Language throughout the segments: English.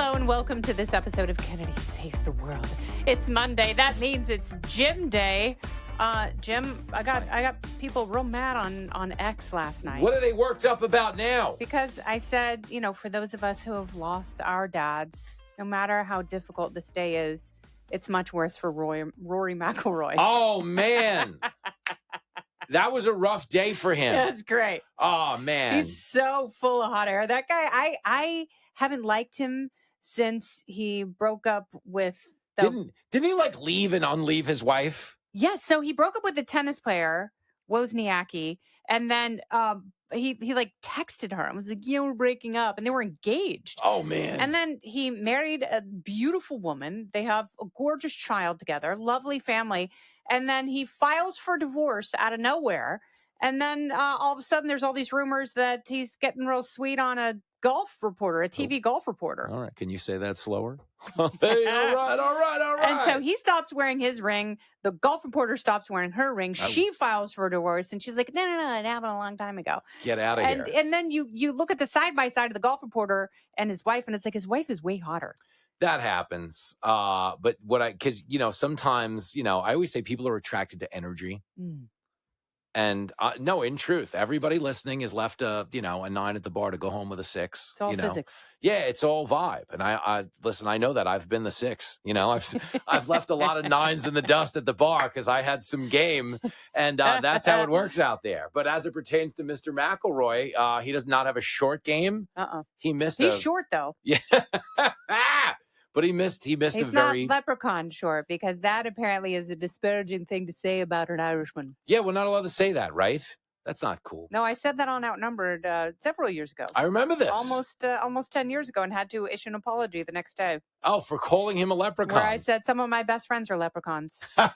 Hello and welcome to this episode of Kennedy Saves the World. It's Monday. That means it's Gym Day. Jim, I got people real mad on X last night. What are they worked up about now? Because I said, for those of us who have lost our dads, no matter how difficult this day is, it's much worse for Rory McIlroy. Oh, man. That was a rough day for him. That's great. Oh, man. He's so full of hot air. That guy, I haven't liked him since he broke up with Didn't he leave and unleave his wife? Yes, so he broke up with the tennis player, Wozniacki, and then he texted her and was like, we're breaking up, and they were engaged. Oh, man. And then he married a beautiful woman. They have a gorgeous child together, lovely family. And then he files for divorce out of nowhere. And then all of a sudden there's all these rumors that he's getting real sweet on a golf reporter, a TV golf reporter. All right. Can you say that slower? Hey, all right. And so he stops wearing his ring. The golf reporter stops wearing her ring. She files for divorce, and she's like, no, it happened a long time ago. Get out of here. And then you look at the side-by-side of the golf reporter and his wife, and it's like his wife is way hotter. That happens. But sometimes, I always say people are attracted to energy. Mm. And no, in truth, everybody listening has left a 9 at the bar to go home with a 6. It's all physics. Yeah, it's all vibe. And I listen, I know that I've been the 6. I've left a lot of 9s in the dust at the bar because I had some game, and that's how it works out there. But as it pertains to Mr. McIlroy, he does not have a short game. He missed. He's short though. Yeah. But he missed He's a very not leprechaun short, because that apparently is a disparaging thing to say about an Irishman. Yeah, we're not allowed to say that, right? That's not cool. No, I said that on Outnumbered several years ago. I remember this. Almost 10 years ago, and had to issue an apology the next day. Oh, for calling him a leprechaun. Where I said some of my best friends are leprechauns. And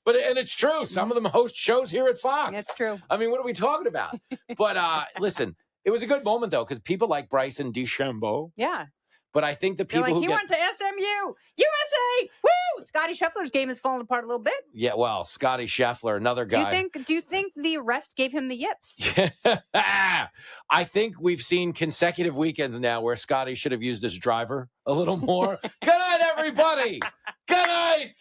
it's true. Some of them host shows here at Fox. It's true. I mean, what are we talking about? But listen, it was a good moment, though, because people like Bryson DeChambeau. Yeah. But I think the people who went to SMU, USA, woo! Scotty Scheffler's game has fallen apart a little bit. Yeah, well, Scotty Scheffler, another guy. Do you think the arrest gave him the yips? I think we've seen consecutive weekends now where Scotty should have used his driver a little more. Good night, everybody. Good night.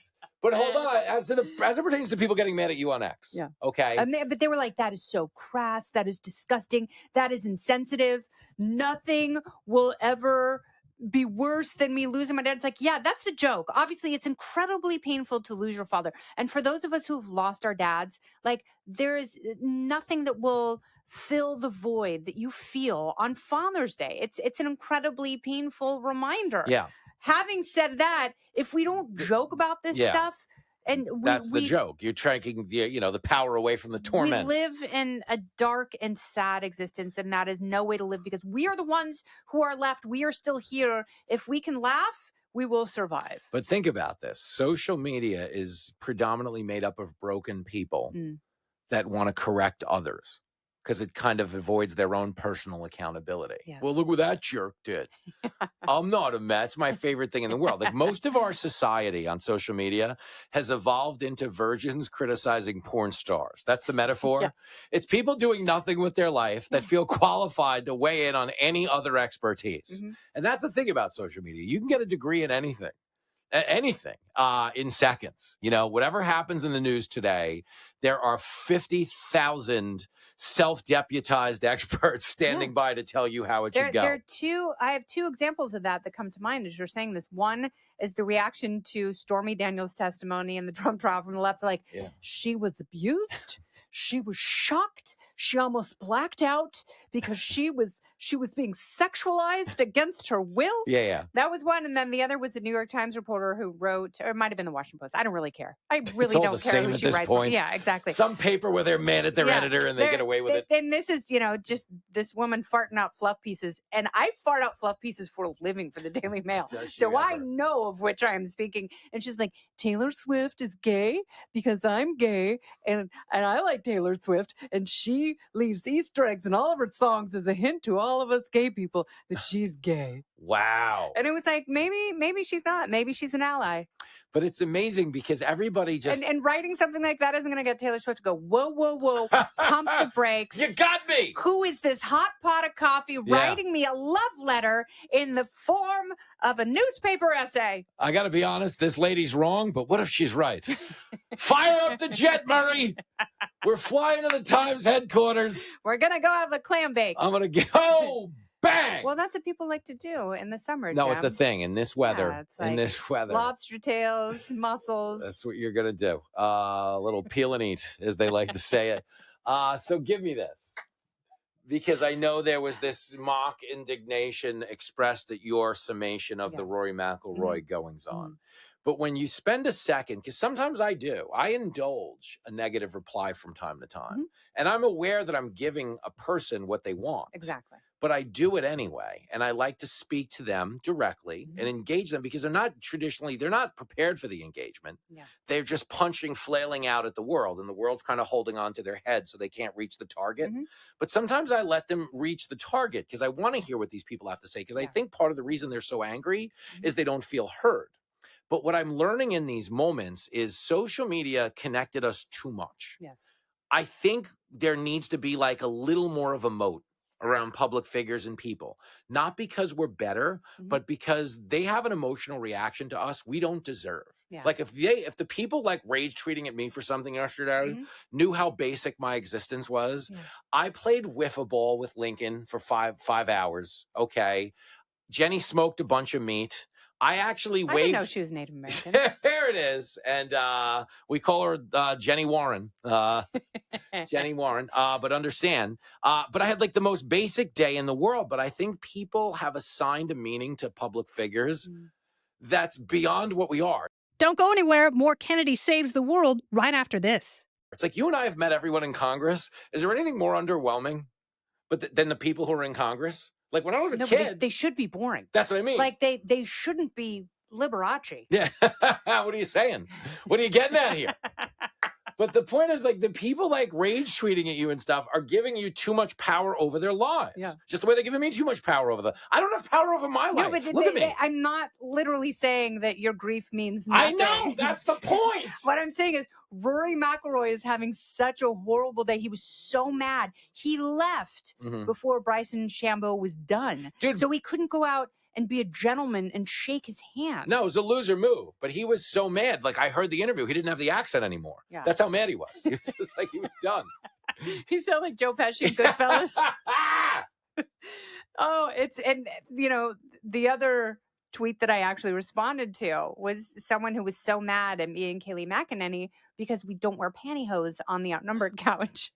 But hold on, as it pertains to people getting mad at you on X. Yeah. Okay. But they were like, that is so crass. That is disgusting. That is insensitive. Nothing will ever be worse than me losing my dad. It's like, yeah, that's the joke. Obviously, it's incredibly painful to lose your father. And for those of us who've lost our dads, like, there is nothing that will fill the void that you feel on Father's Day. It's an incredibly painful reminder. Yeah. Having said that, if we don't joke about this stuff, and that's the joke. You're taking the power away from the torment. We live in a dark and sad existence, and that is no way to live, because we are the ones who are left. We are still here. If we can laugh, we will survive. But think about this. Social media is predominantly made up of broken people that want to correct others, because it kind of avoids their own personal accountability. Yes. Well, look what that jerk did. I'm not a Met. It's my favorite thing in the world. Like, most of our society on social media has evolved into virgins criticizing porn stars. That's the metaphor. Yes. It's people doing nothing with their life that feel qualified to weigh in on any other expertise. Mm-hmm. And that's the thing about social media. You can get a degree in anything. In seconds. Whatever happens in the news today, there are 50,000 self-deputized experts standing by to tell you how it should go. I have two examples of that come to mind as you're saying this. One is the reaction to Stormy Daniels' testimony in the Trump trial from the left. Like, she was abused. She was shocked. She almost blacked out because she was being sexualized against her will. Yeah. That was one. And then the other was the New York Times reporter who wrote, or it might have been the Washington Post. I don't really care. I really don't care who she writes. Point. Yeah, exactly. Some paper where they're mad at their editor and they get away with it. And this is, just this woman farting out fluff pieces. And I fart out fluff pieces for a living for the Daily Mail. So I know of which I am speaking. And she's like, Taylor Swift is gay because I'm gay. And I like Taylor Swift. And she leaves Easter eggs in all of her songs as a hint to all all of us gay people that she's gay. Wow. And it was like, maybe she's not. Maybe she's an ally. But it's amazing because everybody just... And writing something like that isn't going to get Taylor Swift to go, whoa, pump the brakes. You got me. Who is this hot pot of coffee writing me a love letter in the form of a newspaper essay? I got to be honest, this lady's wrong, but what if she's right? Fire up the jet, Murray. We're flying to the Times headquarters. We're going to go have a clam bake. I'm going to go. Bang! Well, that's what people like to do in the summer. No, Jim. it's a thing in this weather. Yeah, it's like in this weather, lobster tails, mussels. That's what you're gonna do. A little peel and eat, as they like to say it. So give me this, because I know there was this mock indignation expressed at your summation of the Rory McIlroy goings on. But when you spend a second, because sometimes I indulge a negative reply from time to time. And I'm aware that I'm giving a person what they want. Exactly. But I do it anyway. And I like to speak to them directly and engage them, because they're not prepared for the engagement. Yeah. They're just punching, flailing out at the world, and the world's kind of holding on to their head so they can't reach the target. But sometimes I let them reach the target because I want to hear what these people have to say, because I think part of the reason they're so angry is they don't feel heard. But what I'm learning in these moments is social media connected us too much. Yes. I think there needs to be like a little more of a moat around public figures and people, not because we're better, but because they have an emotional reaction to us we don't deserve. Yeah. Like if the people like rage tweeting at me for something yesterday knew how basic my existence was. I played wiffle ball with Lincoln for five hours. Okay. Jenny smoked a bunch of meat. I actually waved. I didn't know she was Native American. There it is. And we call her Jenny Warren. Jenny Warren. But understand. But I had like the most basic day in the world. But I think people have assigned a meaning to public figures that's beyond what we are. Don't go anywhere. More Kennedy Saves the World right after this. It's like you and I have met everyone in Congress. Is there anything more underwhelming than the people who are in Congress? Like when I was a kid, they should be boring. That's what I mean. Like they shouldn't be Liberace. Yeah. What are you saying? What are you getting at here? But the point is, like, the people like rage tweeting at you and stuff are giving you too much power over their lives. Yeah. Just the way they're giving me too much power over I don't have power over my life. But Look at me. I'm not literally saying that your grief means nothing. I know. That's the point. What I'm saying is Rory McIlroy is having such a horrible day. He was so mad. He left before Bryson DeChambeau was done. Dude. So he couldn't go out and be a gentleman and shake his hand. No, it was a loser move. But he was so mad. Like, I heard the interview. He didn't have the accent anymore. Yeah. That's how mad he was. He was just like, he was done. He sounded like Joe Pesci in Goodfellas. And the other tweet that I actually responded to was someone who was so mad at me and Kayleigh McEnany because we don't wear pantyhose on the Outnumbered couch.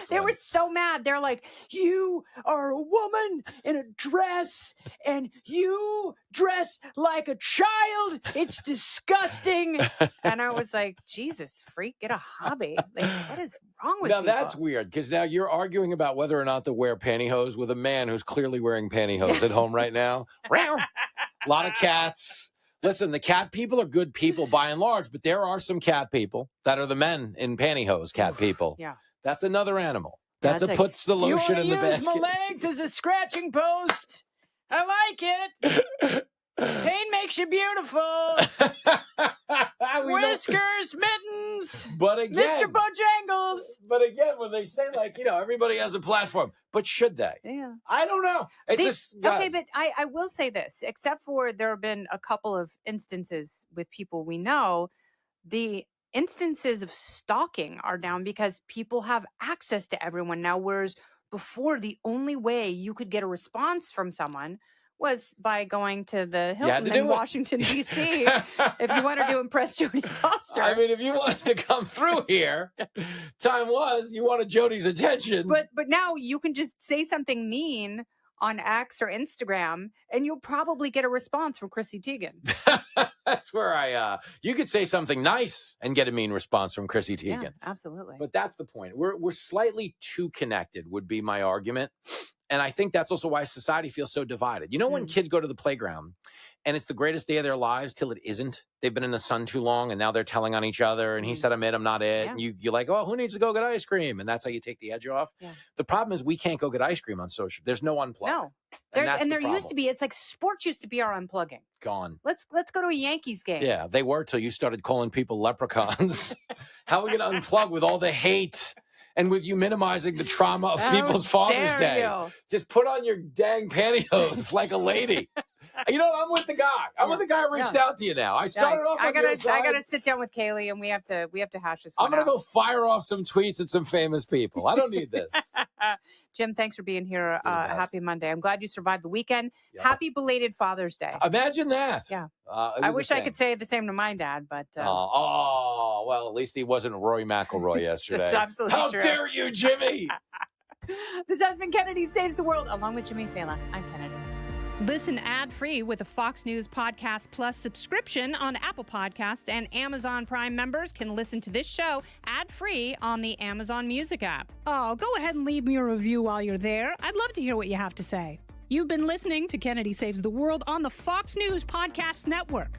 They were so mad. They're like, you are a woman in a dress and you dress like a child. It's disgusting. And I was like, Jesus, freak, get a hobby. Like, what is wrong with you? Now, that's weird, because now you're arguing about whether or not to wear pantyhose with a man who's clearly wearing pantyhose at home right now. A lot of cats. Listen, the cat people are good people by and large, but there are some cat people that are the men in pantyhose cat people. Yeah. That's another animal. That's a puts the lotion in the basket. Use my legs as a scratching post. I like it. Pain makes you beautiful. Whiskers, mittens. But again, Mr. Bojangles. But again, when they say, like, everybody has a platform, but should they? Yeah. I don't know. Okay, but I will say this, except for there have been a couple of instances with people we know, the instances of stalking are down because people have access to everyone now, whereas before the only way you could get a response from someone was by going to the Hilton in Washington, D.C. if you wanted to impress Jodie Foster. I mean, if you wanted to come through here, time was you wanted Jodie's attention. But now you can just say something mean on X or Instagram, and you'll probably get a response from Chrissy Teigen. That's where you could say something nice and get a mean response from Chrissy Teigen. Yeah, absolutely. But that's the point. We're slightly too connected would be my argument. And I think that's also why society feels so divided. When kids go to the playground and it's the greatest day of their lives till it isn't. They've been in the sun too long, and now they're telling on each other, and he said I'm it, I'm not it. Yeah. And you're like, oh, who needs to go get ice cream? And that's how you take the edge off. Yeah. The problem is we can't go get ice cream on social. There's no unplug. No. And there used to be, it's like sports used to be our unplugging. Gone. Let's go to a Yankees game. Yeah, they were till you started calling people leprechauns. How are we going to unplug with all the hate? And with you minimizing the trauma of people's Father's Day. Just put on your dang pantyhose like a lady. You know, I'm with the guy. I'm with the guy who reached out to you now. I started off on your side. I gotta sit down with Kaylee and we have to hash this one I'm gonna go fire off some tweets at some famous people. I don't need this. Jim, thanks for being here. Happy Monday. I'm glad you survived the weekend. Yep. Happy belated Father's Day. Imagine that. Yeah. I wish I could say the same to my dad, but well, at least he wasn't Rory McIlroy yesterday. That's absolutely true. How dare you, Jimmy? This has been Kennedy Saves the World, along with Jimmy Failla. I'm Kennedy. Listen ad-free with a Fox News Podcast Plus subscription on Apple Podcasts, and Amazon Prime members can listen to this show ad-free on the Amazon Music app. Oh, go ahead and leave me a review while you're there. I'd love to hear what you have to say. You've been listening to Kennedy Saves the World on the Fox News Podcast Network.